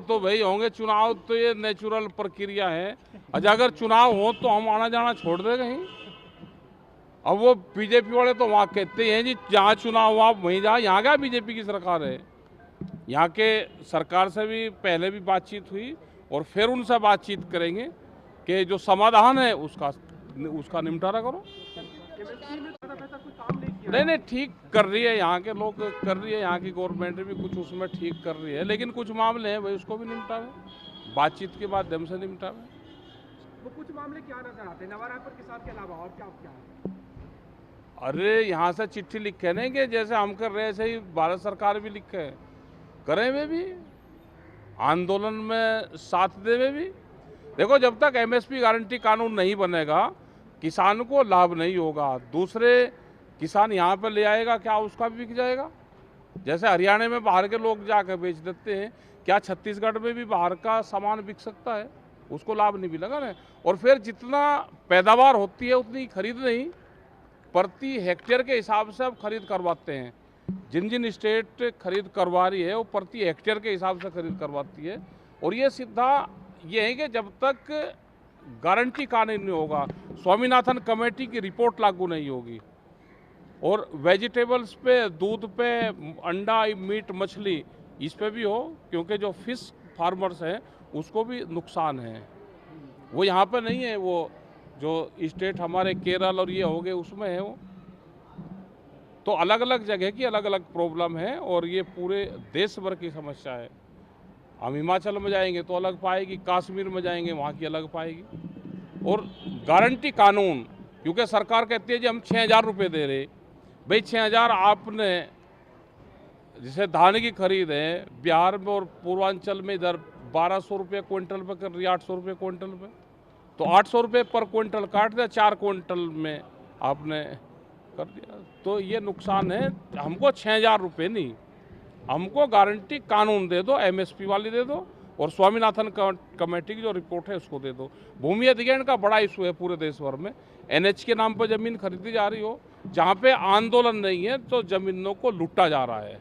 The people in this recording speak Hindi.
तो भाई होंगे, चुनाव तो ये नेचुरल प्रक्रिया है। अगर चुनाव हो तो हम आना जाना छोड़ दे कहीं। अब वो बीजेपी वाले तो वहाँ कहते हैं जी जहाँ चुनाव हुआ वहीं जा, यहाँ क्या बीजेपी की सरकार है। यहाँ के सरकार से भी पहले भी बातचीत हुई और फिर उनसे बातचीत करेंगे कि जो समाधान है उसका निपटारा करो। नहीं, ठीक कर रही है, यहाँ के लोग कर रही है, यहाँ की गवर्नमेंट भी कुछ उसमें ठीक कर रही है, लेकिन कुछ मामले हैं भाई उसको भी निपटावे, बातचीत के माध्यम से निपटावे। वो कुछ मामले क्या नजर आते हैं नवारायपुर के साथ के अलावा और क्या क्या है? अरे यहाँ से चिट्ठी लिखे नहीं कि जैसे हम कर रहे हैं ऐसे ही भारत सरकार भी लिखे, करें वे भी आंदोलन में साथ दे वे भी। देखो जब तक एमएसपी गारंटी कानून नहीं बनेगा किसान को लाभ नहीं होगा, दूसरे किसान यहाँ पर ले आएगा क्या उसका भी बिक जाएगा। जैसे हरियाणा में बाहर के लोग जाकर बेच देते हैं, क्या छत्तीसगढ़ में भी बाहर का सामान बिक सकता है? उसको लाभ नहीं मिलेगा ना। और फिर जितना पैदावार होती है उतनी खरीद नहीं, प्रति हेक्टेयर के हिसाब से अब खरीद करवाते हैं। जिन जिन स्टेट खरीद करवा रही है वो प्रति हेक्टेयर के हिसाब से खरीद करवाती है। और ये सीधा ये है कि जब तक गारंटी कानून नहीं होगा, स्वामीनाथन कमेटी की रिपोर्ट लागू नहीं होगी और वेजिटेबल्स पे, दूध पे, अंडा, मीट, मछली इस पे भी हो, क्योंकि जो फिश फार्मर्स हैं उसको भी नुकसान है। वो यहाँ पे नहीं है, वो जो स्टेट हमारे केरल और ये हो गए उसमें है वो। तो अलग अलग जगह की अलग अलग प्रॉब्लम है और ये पूरे देश भर की समस्या है। हम हिमाचल में जाएंगे तो अलग पाएगी, कश्मीर में जाएंगे वहाँ की अलग पाएगी। और गारंटी कानून, क्योंकि सरकार कहती है जी हम 6,000 रुपये दे रहे, भाई 6,000 आपने जैसे धान की खरीद है बिहार में और पूर्वांचल में इधर 1,200 रुपये क्विंटल पे कर रही है, 800 रुपये क्विंटल पे, तो 800 रुपये पर क्विंटल काट दिया, 4 क्विंटल में आपने कर दिया, तो ये नुकसान है। हमको 6,000 रुपये नहीं, हमको गारंटी कानून दे दो, एमएसपी वाली दे दो और स्वामीनाथन कमेटी की जो रिपोर्ट है उसको दे दो। भूमि अधिग्रहण का बड़ा इशू है पूरे देश भर में। एनएच के नाम पर जमीन खरीदी जा रही हो, जहाँ पे आंदोलन नहीं है तो जमीनों को लूटा जा रहा है।